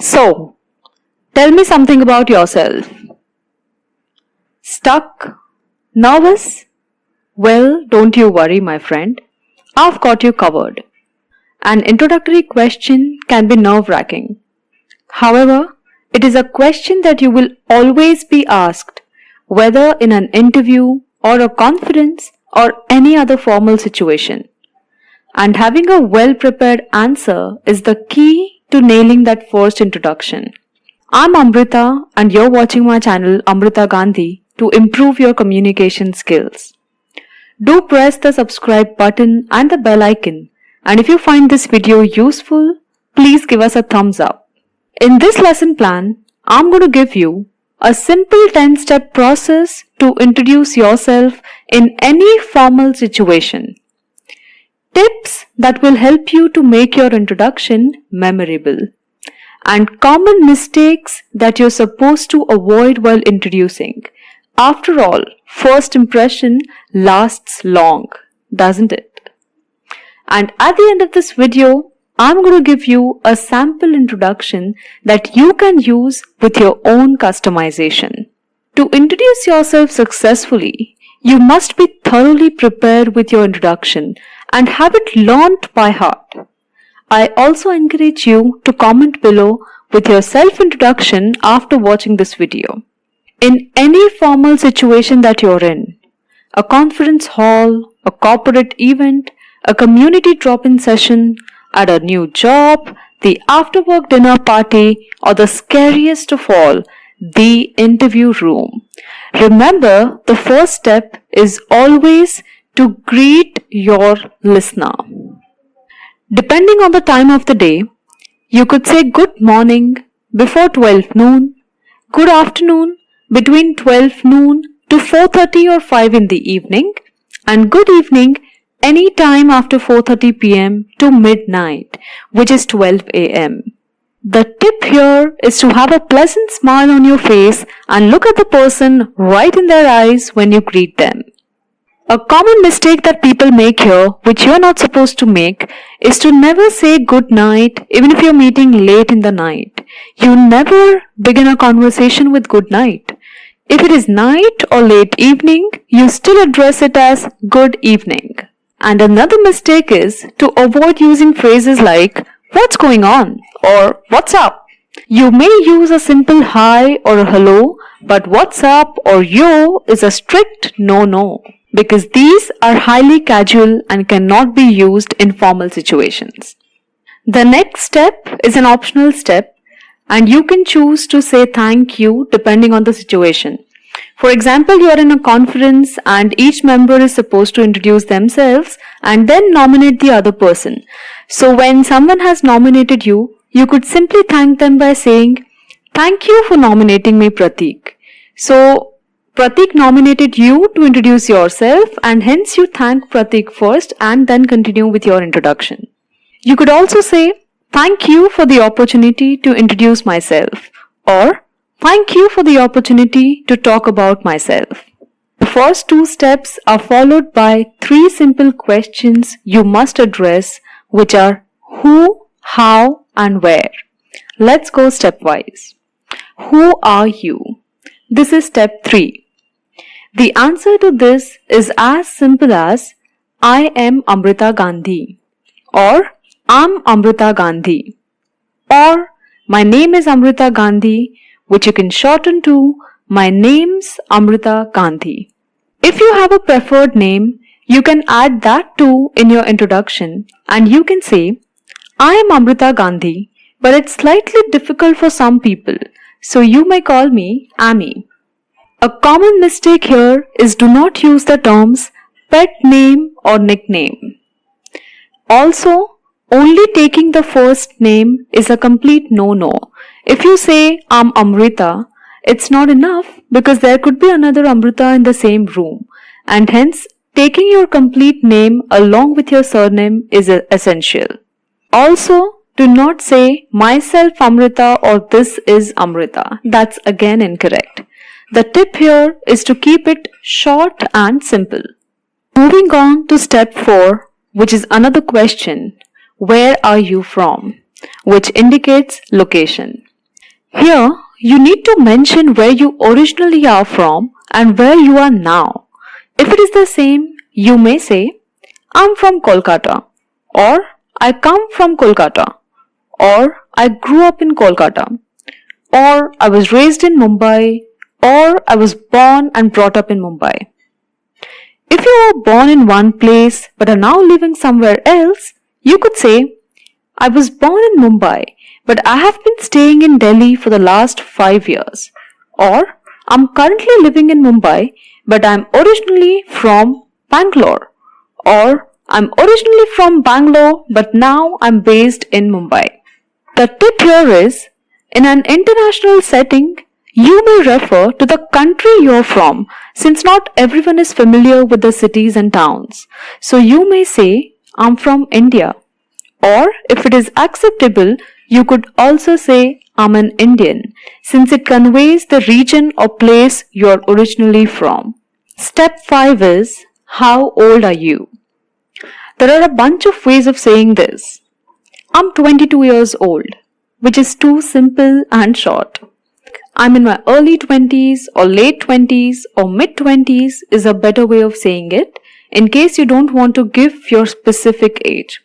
So, tell me something about yourself. Stuck? Nervous? Well, don't you worry, my friend. I've got you covered. An introductory question can be nerve-wracking. However, it is a question that you will always be asked, whether in an interview or a conference or any other formal situation. And having a well-prepared answer is the key to nailing that first introduction. I'm Amrita and you're watching my channel Amrita.r.gandhi to improve your communication skills. Do press the subscribe button and the bell icon, and if you find this video useful, please give us a thumbs up. In this lesson plan, I'm going to give you a simple 10-step process to introduce yourself in any formal situation. Tips that will help you to make your introduction memorable. And common mistakes that you're supposed to avoid while introducing. After all, first impression lasts long, doesn't it? And at the end of this video, I'm going to give you a sample introduction that you can use with your own customization. To introduce yourself successfully, you must be thoroughly prepared with your introduction and have it learnt by heart. I also encourage you to comment below with your self-introduction after watching this video. In any formal situation that you're in, a conference hall, a corporate event, a community drop-in session, at a new job, the after-work dinner party, or the scariest of all, the interview room. Remember, the first step is always to greet your listener. Depending on the time of the day, you could say good morning before 12 noon, good afternoon between 12 noon to 4:30 or 5 in the evening, and good evening any time after 4:30 p.m. to midnight, which is 12 a.m. The tip here is to have a pleasant smile on your face and look at the person right in their eyes when you greet them. A common mistake that people make here, which you're not supposed to make, is to never say good night even if you're meeting late in the night. You never begin a conversation with good night. If it is night or late evening, you still address it as good evening. And another mistake is to avoid using phrases like, what's going on? Or what's up? You may use a simple hi or a hello, but what's up or yo is a strict no-no, because these are highly casual and cannot be used in formal situations. The next step is an optional step, and you can choose to say thank you depending on the situation. For example, you are in a conference and each member is supposed to introduce themselves and then nominate the other person. So when someone has nominated you, you could simply thank them by saying, thank you for nominating me, Pratik. So Pratik nominated you to introduce yourself, and hence you thank Pratik first and then continue with your introduction. You could also say, thank you for the opportunity to introduce myself, or thank you for the opportunity to talk about myself. The first two steps are followed by three simple questions you must address, which are who, how, and where. Let's go stepwise. Who are you? This is step 3. The answer to this is as simple as I am Amrita Gandhi, or I'm Amrita Gandhi, or my name is Amrita Gandhi, which you can shorten to my name's Amrita Gandhi. If you have a preferred name, you can add that too in your introduction, and you can say, I am Amrita Gandhi, but it's slightly difficult for some people, so you may call me Amy. A common mistake here is do not use the terms pet name or nickname. Also, only taking the first name is a complete no-no. If you say, I'm Amrita, it's not enough because there could be another Amrita in the same room, and hence taking your complete name along with your surname is essential. Also, do not say myself Amrita or this is Amrita. That's again incorrect. The tip here is to keep it short and simple. Moving on to step 4, which is another question. Where are you from? Which indicates location. Here, you need to mention where you originally are from and where you are now. If it is the same, you may say, I'm from Kolkata, or I come from Kolkata, or I grew up in Kolkata, or I was raised in Mumbai, or I was born and brought up in Mumbai. If you were born in one place but are now living somewhere else, you could say, I was born in Mumbai but I have been staying in Delhi for the last 5 years. Or, I'm currently living in Mumbai but I'm originally from Bangalore. Or, I'm originally from Bangalore but now I'm based in Mumbai. The tip here is, in an international setting, you may refer to the country you're from, since not everyone is familiar with the cities and towns. So you may say, I'm from India. Or if it is acceptable, you could also say, I'm an Indian, since it conveys the region or place you're originally from. Step 5 is, how old are you? There are a bunch of ways of saying this. I'm 22 years old, which is too simple and short. I'm in my early 20s or late 20s or mid 20s is a better way of saying it in case you don't want to give your specific age.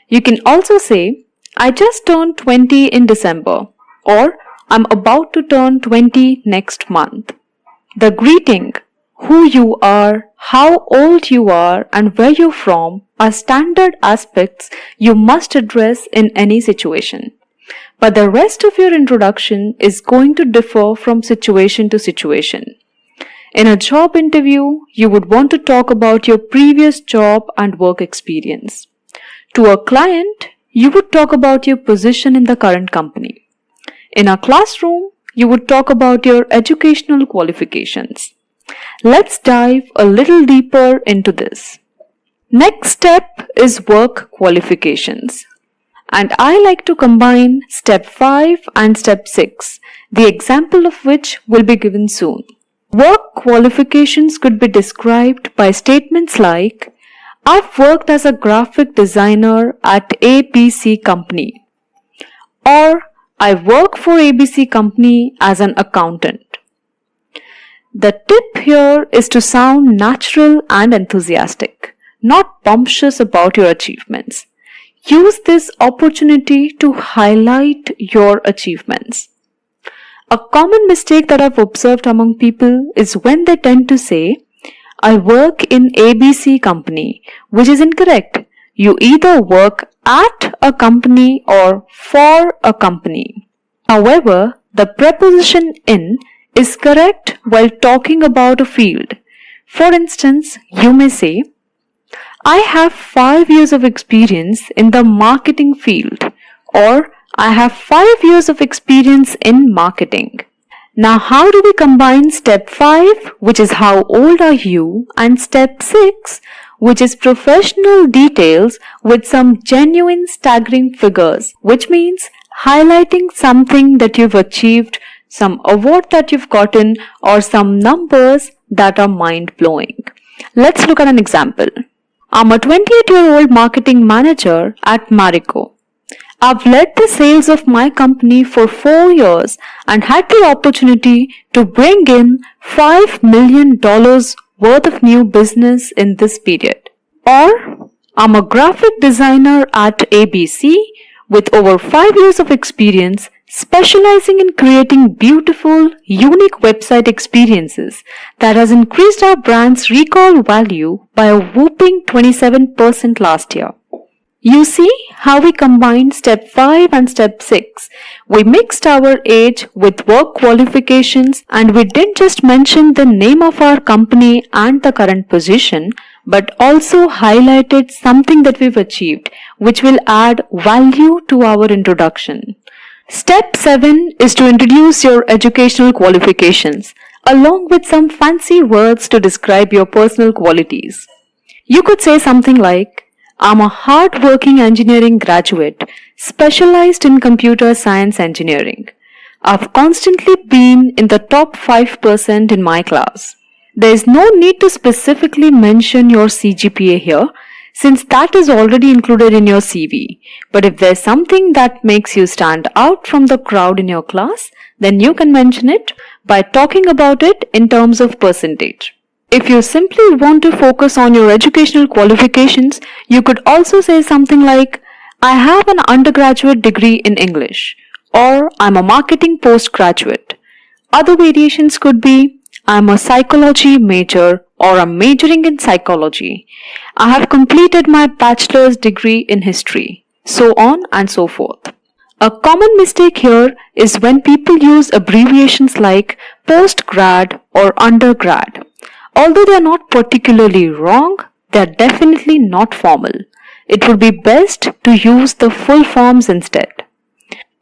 You can also say, I just turned 20 in December, or I'm about to turn 20 next month. The greeting, who you are, how old you are, and where you're from are standard aspects you must address in any situation. But the rest of your introduction is going to differ from situation to situation. In a job interview, you would want to talk about your previous job and work experience. To a client, you would talk about your position in the current company. In a classroom, you would talk about your educational qualifications. Let's dive a little deeper into this. Next step is work qualifications. And I like to combine step 5 and step 6, the example of which will be given soon. Work qualifications could be described by statements like, I've worked as a graphic designer at ABC company, or I work for ABC company as an accountant. The tip here is to sound natural and enthusiastic, not pompous about your achievements. Use this opportunity to highlight your achievements. A common mistake that I've observed among people is when they tend to say, I work in ABC company, which is incorrect. You either work at a company or for a company. However, the preposition in is correct while talking about a field. For instance, you may say, I have 5 years of experience in the marketing field, or I have 5 years of experience in marketing. Now, how do we combine step 5, which is how old are you, and step 6, which is professional details, with some genuine staggering figures, which means highlighting something that you've achieved, some award that you've gotten, or some numbers that are mind-blowing. Let's look at an example. I'm a 28-year-old marketing manager at Marico. I've led the sales of my company for 4 years and had the opportunity to bring in $5 million worth of new business in this period. Or, I'm a graphic designer at ABC with over 5 years of experience specializing in creating beautiful, unique website experiences that has increased our brand's recall value by a whopping 27% last year. You see how we combined step 5 and step 6. We mixed our age with work qualifications, and we didn't just mention the name of our company and the current position, but also highlighted something that we've achieved, which will add value to our introduction. Step 7 is to introduce your educational qualifications, along with some fancy words to describe your personal qualities. You could say something like, I'm a hard-working engineering graduate, specialized in computer science engineering. I've constantly been in the top 5% in my class. There is no need to specifically mention your CGPA here, since that is already included in your CV. But if there's something that makes you stand out from the crowd in your class, then you can mention it by talking about it in terms of percentage. If you simply want to focus on your educational qualifications, you could also say something like, I have an undergraduate degree in English, or I'm a marketing postgraduate. Other variations could be, I'm a psychology major, or I'm majoring in psychology. I have completed my bachelor's degree in history, so on and so forth. A common mistake here is when people use abbreviations like postgrad or undergrad. Although they are not particularly wrong, they are definitely not formal. It would be best to use the full forms instead.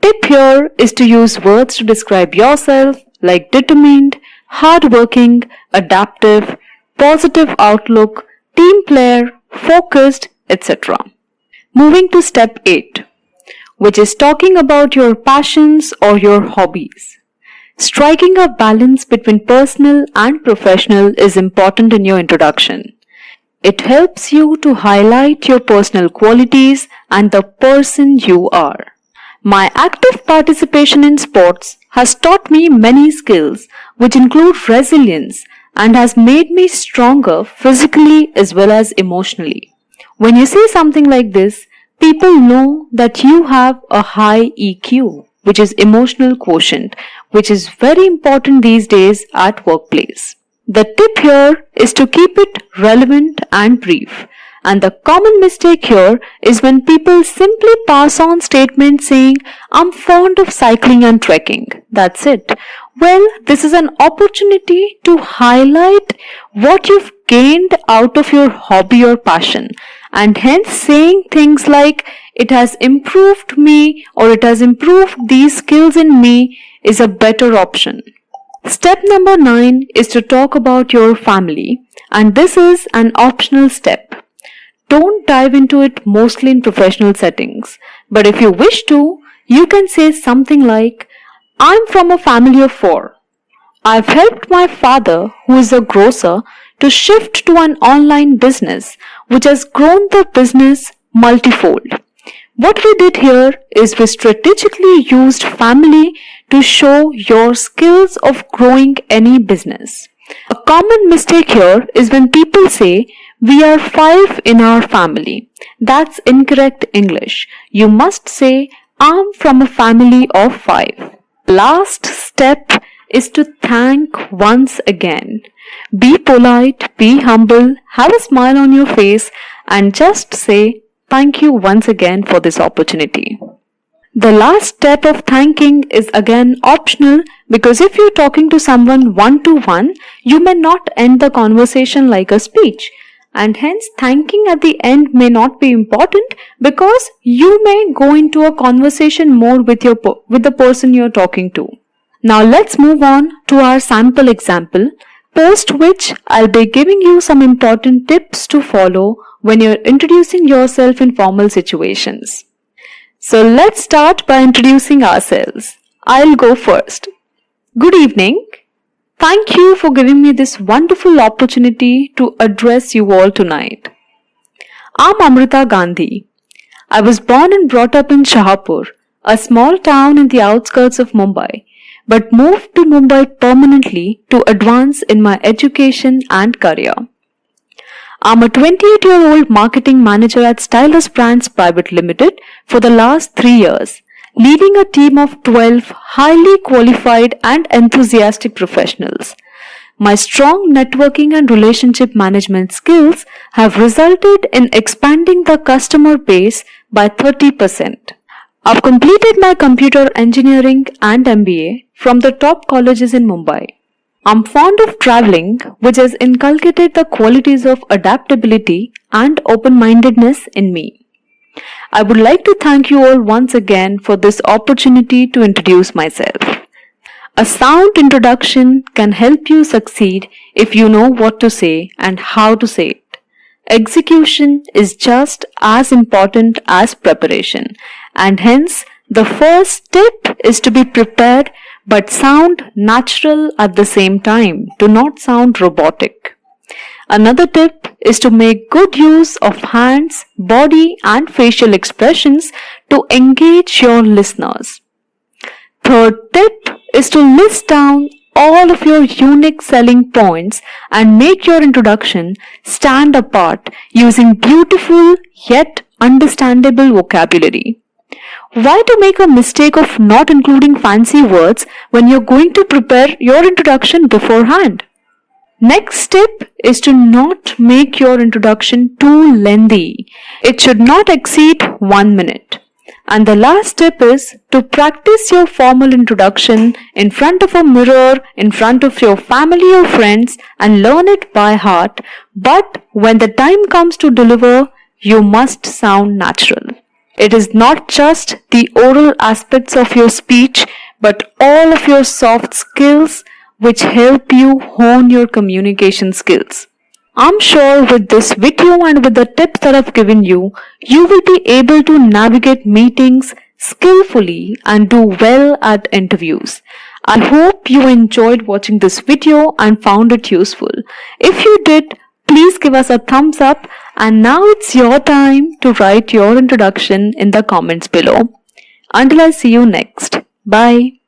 Tip here is to use words to describe yourself like determined, hardworking, adaptive, positive outlook, team player, focused, etc. Moving to step 8, which is talking about your passions or your hobbies. Striking a balance between personal and professional is important in your introduction. It helps you to highlight your personal qualities and the person you are. My active participation in sports has taught me many skills which include resilience and has made me stronger physically as well as emotionally. When you say something like this, people know that you have a high EQ, which is emotional quotient, which is very important these days at workplace. The tip here is to keep it relevant and brief. And the common mistake here is when people simply pass on statements saying, I'm fond of cycling and trekking. That's it. Well, this is an opportunity to highlight what you've gained out of your hobby or passion. And hence saying things like, it has improved me or it has improved these skills in me is a better option. Step number 9 is to talk about your family, and this is an optional step. Don't dive into it mostly in professional settings, but if you wish to, you can say something like, I'm from a family of 4. I've helped my father, who is a grocer, to shift to an online business, which has grown the business multifold. What we did here is we strategically used family to show your skills of growing any business. A common mistake here is when people say, we are 5 in our family. That's incorrect English. You must say, I'm from a family of 5. Last step is to thank once again. Be polite, be humble, have a smile on your face, and just say, thank you once again for this opportunity. The last step of thanking is again optional because if you're talking to someone one-to-one, you may not end the conversation like a speech. And hence thanking at the end may not be important because you may go into a conversation more with the person you're talking to. Now let's move on to our sample example, post which I'll be giving you some important tips to follow when you're introducing yourself in formal situations. So let's start by introducing ourselves. I'll go first. Good evening. Thank you for giving me this wonderful opportunity to address you all tonight. I'm Amrita Gandhi. I was born and brought up in Shahapur, a small town in the outskirts of Mumbai, but moved to Mumbai permanently to advance in my education and career. I'm a 28-year-old marketing manager at Stylus Brands Private Limited for the last 3 years, leading a team of 12 highly qualified and enthusiastic professionals. My strong networking and relationship management skills have resulted in expanding the customer base by 30%. I've completed my computer engineering and MBA from the top colleges in Mumbai. I'm fond of traveling, which has inculcated the qualities of adaptability and open-mindedness in me. I would like to thank you all once again for this opportunity to introduce myself. A sound introduction can help you succeed if you know what to say and how to say it. Execution is just as important as preparation, and hence the first tip is to be prepared but sound natural at the same time. Do not sound robotic. Another tip is to make good use of hands, body, and facial expressions to engage your listeners. Third tip is to list down all of your unique selling points and make your introduction stand apart using beautiful yet understandable vocabulary. Why to make a mistake of not including fancy words when you're going to prepare your introduction beforehand? Next tip is to not make your introduction too lengthy. It should not exceed 1 minute. And the last tip is to practice your formal introduction in front of a mirror, in front of your family or friends, and learn it by heart. But when the time comes to deliver, you must sound natural. It is not just the oral aspects of your speech, but all of your soft skills which help you hone your communication skills. I'm sure with this video and with the tips that I've given you, you will be able to navigate meetings skillfully and do well at interviews. I hope you enjoyed watching this video and found it useful. If you did, please give us a thumbs up, and now it's your time to write your introduction in the comments below. Until I see you next. Bye.